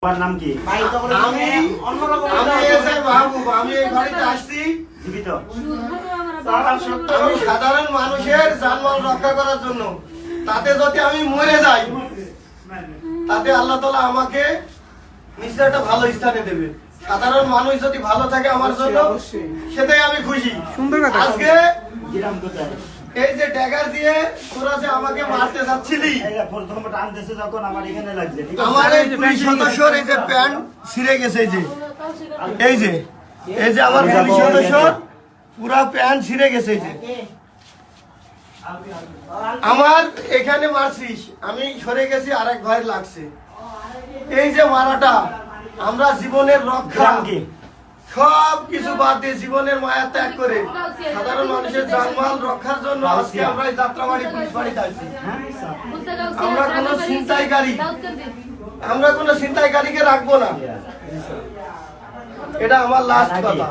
আপনার নাম কি? আমি এই বাড়িতে আসছি জীবিত। আমি সাধারণ মানুষের জানমাল রক্ষা করার জন্য। তাতে যদি আমি মরে যাই তাতে আল্লাহ তাআলা আমাকে নিশ্চয় একটা ভালো স্থানে দেবে। সাধারণ মানুষ যদি ভালো থাকে আমার জন্য সেটাই আমি খুশি। আজকে গ্রাম কোথায়? এই যে ড্যাগার দিয়ে তোরা যে আমাকে মারতে যাচ্ছিলি, এই প্রথম টানতেছে যখন আমার এখানে লাগছে, ঠিক আছে? আমার এই পুলিশ সদস্যর এই যে প্যান্ট ছিঁড়ে গেছে, এই যে আমার পুলিশ সদস্যর পুরা প্যান্ট ছিঁড়ে গেছে। এই যে আমার এখানে মারছিস, আমি সরে গেছি, আরেক ভাইয়ের লাগছে। এই যে মারাটা আমরা জীবনের রক্ষা গ্রাম কি? সব কিছু বাদ দিয়ে জীবনের মায়া ত্যাগ করে সাধারণ মানুষের জানমাল রক্ষার জন্য আজকে আমরা এই যাত্রাবাড়ি পুলিশ বাড়িতে আছি। আমরা কোনো ছিনতাইকারীকে রাখবো না, এটা আমার লাস্ট কথা।